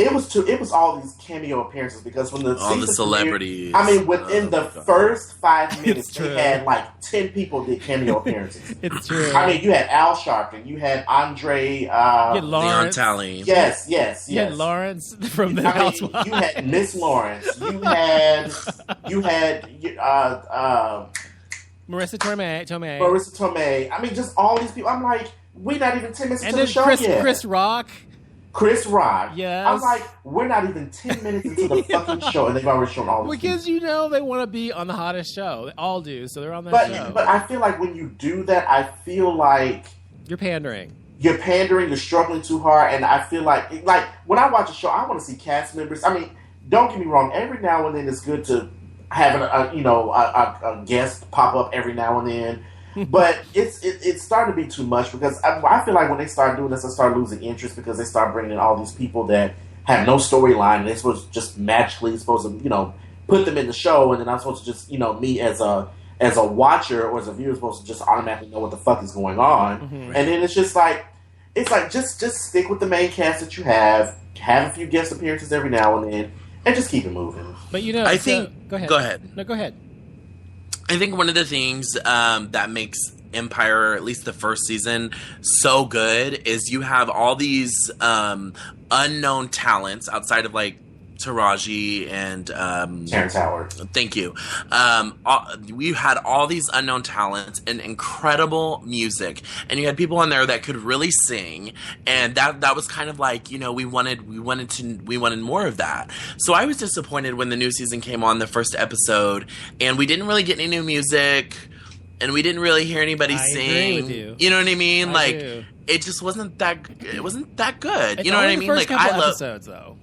It was all these cameo appearances because when the all the celebrities. Within the first 5 minutes, they had like 10 people did cameo appearances. It's true. You had Al Sharpton, you had Andre, you had Lawrence. Leon Talley. Yes. You had Lawrence from the Housewives. You had Miss Lawrence. You had Marissa Tomei. Marissa Tomei. Just all these people. I'm like, we're not even 10 minutes into the show yet. Chris Rock. Chris Rock. Yes. I was like, we're not even 10 minutes into the fucking show, and they've already shown all this. Because they want to be on the hottest show. They all do, so they're on that show. But I feel like when you do that, I feel like you're pandering. You're struggling too hard, and I feel like when I watch a show, I want to see cast members. Don't get me wrong. Every now and then, it's good to have a guest pop up every now and then. But it's starting to be too much because I feel like when they start doing this, I start losing interest because they start bringing in all these people that have no storyline and they're supposed to just magically put them in the show, and then I'm supposed to just me as a watcher or as a viewer supposed to just automatically know what the fuck is going on, and then it's just like just stick with the main cast that you have a few guest appearances every now and then, and just keep it moving. But I think go ahead. Go ahead. No, go ahead. I think one of the things that makes Empire, at least the first season, so good is you have all these unknown talents outside of Taraji and Terrence Howard. Thank you. We had all these unknown talents and incredible music, and you had people on there that could really sing, and that was kind of we wanted more of that. So I was disappointed when the new season came on, the first episode, and we didn't really get any new music, and we didn't really hear anybody sing. Agree with you. You know what I mean? Do. It just wasn't that. It wasn't that good. It's you know what I the mean? First couple episodes though.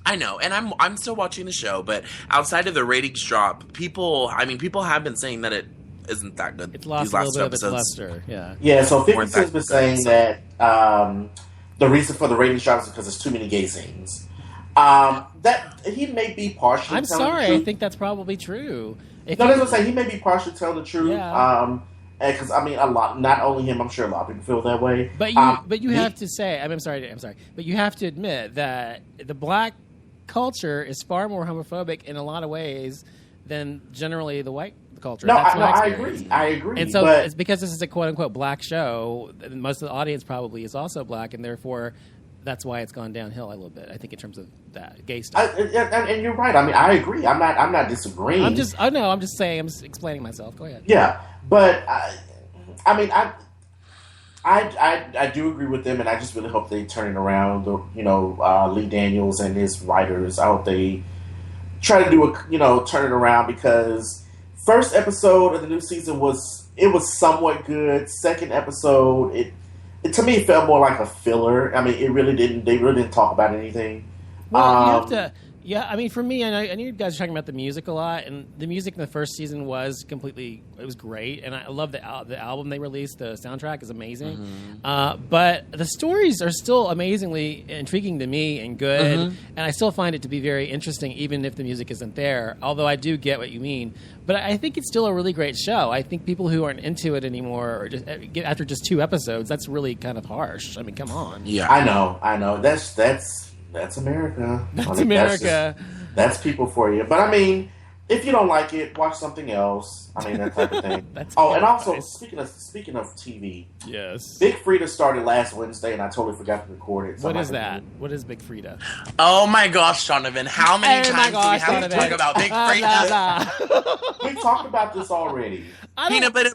I know, and I'm still watching the show, but outside of the ratings drop, people have been saying that it isn't that good. It's lost a little bit of its luster, yeah. Yeah, so 50 Cent's been saying that the reason for the ratings drop is because there's too many gay scenes. That he may be partially. I'm sorry, I think that's probably true. That's what I'm saying. He may be partially telling the truth. Yeah. Because a lot, not only him, I'm sure a lot of people feel that way. But you have to say, I'm sorry, but you have to admit that the black culture is far more homophobic in a lot of ways than generally the white culture. I agree. And so it's because this is a quote unquote black show. Most of the audience probably is also black, and therefore that's why it's gone downhill a little bit. I think in terms of that gay stuff. And you're right. I agree. I'm not disagreeing. I'm just saying. I'm just explaining myself. Go ahead. Yeah, but I do agree with them, and I just really hope they turn it around. Lee Daniels and his writers. I hope they try to turn it around, because first episode of the new season was somewhat good. Second episode, it to me it felt more like a filler. They really didn't talk about anything. Well, you have to. Yeah, for me, I know you guys are talking about the music a lot, and the music in the first season was it was great, and I love the album they released. The soundtrack is amazing, but the stories are still amazingly intriguing to me and good, and I still find it to be very interesting, even if the music isn't there, although I do get what you mean. But I think it's still a really great show. I think people who aren't into it anymore, or just after just 2 episodes, that's really kind of harsh. Come on. Yeah, I know. That's America. That's America. That's people for you. But if you don't like it, watch something else. That type of thing. And also speaking of TV, yes, Big Frida started last Wednesday, and I totally forgot to record it. So what is that? What is Big Frida? Oh my gosh, Donovan! How many times do we have to talk about Big Frida? We talked about this already. Peanut butter.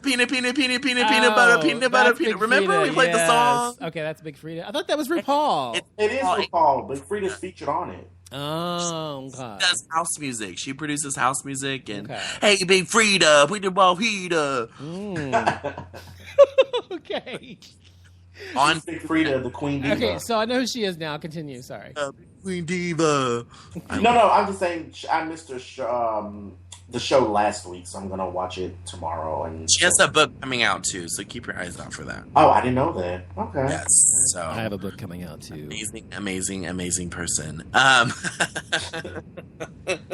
Remember we played the song? Okay, that's Big Frida. I thought that was RuPaul. It is RuPaul, but Frida's featured on it. Oh, okay. She does house music. She produces house music, and hey, Big Frida, put the ball Frida. Okay. On Big Frida, the Queen Diva. Okay, so I know who she is now. Continue. Sorry. Queen Diva. No, I'm just saying I missed the show last week, so I'm gonna watch it tomorrow. And she has a book coming out too, so keep your eyes out for that. Oh, I didn't know that. Okay. Yes. So I have a book coming out too. Amazing person.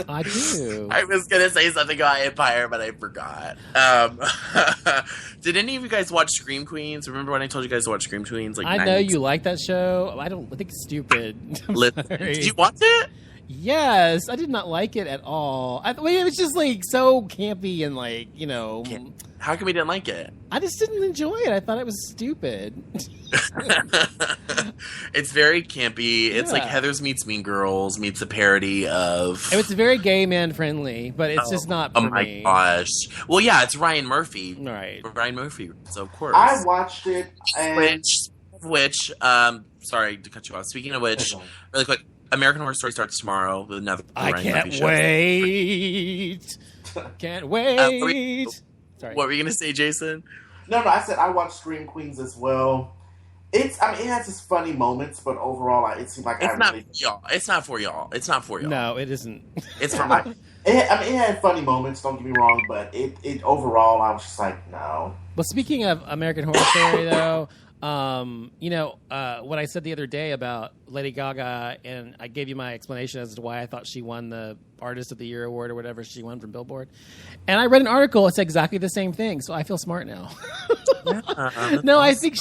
I do. I was gonna say something about Empire, but I forgot. Did any of you guys watch Scream Queens? Remember when I told you guys to watch Scream Queens? Like I know you like that show. I think it's stupid. Did you watch it? Yes, I did not like it at all. It was just like so campy and like, you know. How come we didn't like it? I just didn't enjoy it. I thought it was stupid. It's very campy. It's like Yeah. Heathers Meets Mean Girls meets a parody of. It's very gay man friendly, but it's just not for me. Oh my gosh. Well, yeah, it's Ryan Murphy. Right. Ryan Murphy, so of course. I watched it, and sorry to cut you off. Speaking of which, really quick, American Horror Story starts tomorrow with another I Ryan can't Murphy show. wait. Can't wait. Sorry. What were you gonna say, Jason? no, I said I watched Scream Queens as well. It has its funny moments, but overall, it seemed like It's not for y'all. It's not for y'all. It's not for y'all. No, it isn't. It's for my. It had funny moments. Don't get me wrong, but it overall, I was just like, no. Well, speaking of American Horror Story, though, what I said the other day about Lady Gaga, and I gave you my explanation as to why I thought she won the Artist of the Year award or whatever she won from Billboard. And I read an article that said exactly the same thing, so I feel smart now. No, I think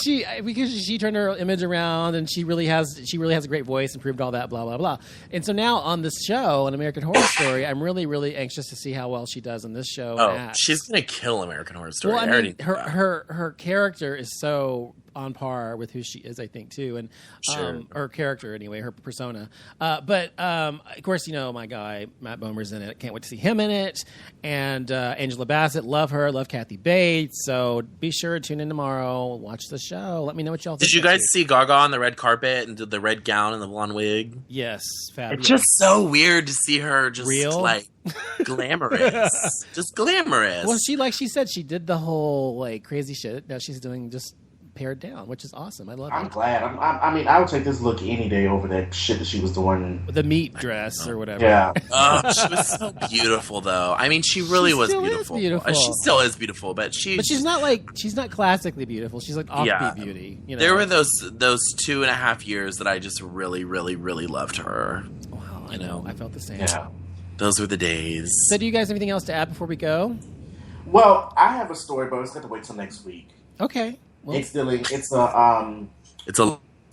because she turned her image around and she really has a great voice and proved all that, blah blah blah. And so now on this show, an American Horror Story, I'm really really anxious to see how well she does in this show. Oh, she's gonna kill American Horror Story. Well, I mean, her her character is so on par with who she is, I think, too, and Sure. her character anyway, her persona. But of course, my guy Matt Bomer's in it. Can't wait to see him in it. And Angela Bassett, love her, love Kathy Bates. So be sure to tune in tomorrow. Watch the show. Let me know what y'all think. Did you guys see Gaga on the red carpet and did the red gown and the blonde wig? Yes, fabulous. It's just so weird to see her just Real? like glamorous, just glamorous. Well, she said, she did the whole like crazy shit that she's doing just pared down, which is awesome. I love I'm it. glad. I would take this look any day over that shit that she was doing. The meat dress or whatever. Yeah. Oh, she was so beautiful, though. I mean, she really was still is beautiful. beautiful. She still is beautiful, but she's not classically beautiful. She's like offbeat beauty. There were those 2.5 years that I just really, really, really loved her. Wow, I know. I felt the same. Yeah. Those were the days. So, do you guys have anything else to add before we go? Well, I have a story, but it's got to wait till next week. Okay. Well, It's a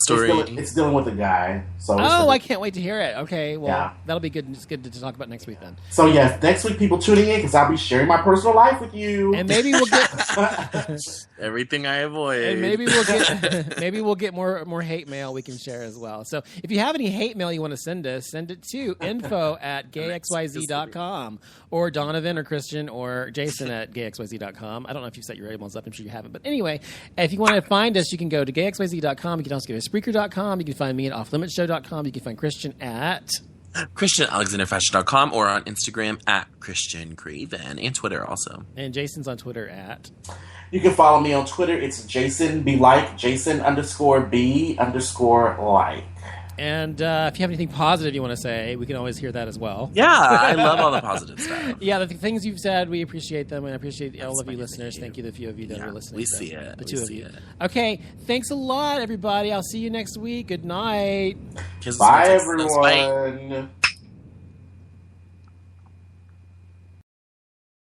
Story. It's dealing with a guy. So I can't wait to hear it. Okay, well, Yeah. that'll be good. It's good to talk about next week then. So yeah, next week people tuning in because I'll be sharing my personal life with you. And maybe we'll get Everything I avoid. and maybe we'll get more hate mail we can share as well. So if you have any hate mail you want to send us, send it to info@gayxyz.com or Donovan or Christian or Jason at gayxyz.com. I don't know if you've set your emails up. I'm sure you haven't. But anyway, if you want to find us, you can go to gayxyz.com. You can also go to Spreaker.com. You can find me at offlimitshow.com. You can find Christian at ChristianAlexanderFashion.com or on Instagram at Christian Craven and Twitter also. and Jason's on Twitter at. You can follow me on Twitter. It's Jason B like Jason_B_like. And if you have anything positive you want to say, we can always hear that as well. Yeah, I love all the positive stuff. Yeah, the things you've said, we appreciate them, and I appreciate all of you Thank listeners. you. Thank you, the few of you that are listening. We see it. The We two of see you. it. Okay, thanks a lot, everybody. I'll see you next week. Good night. Kisses, Bye, kisses, bye. everyone.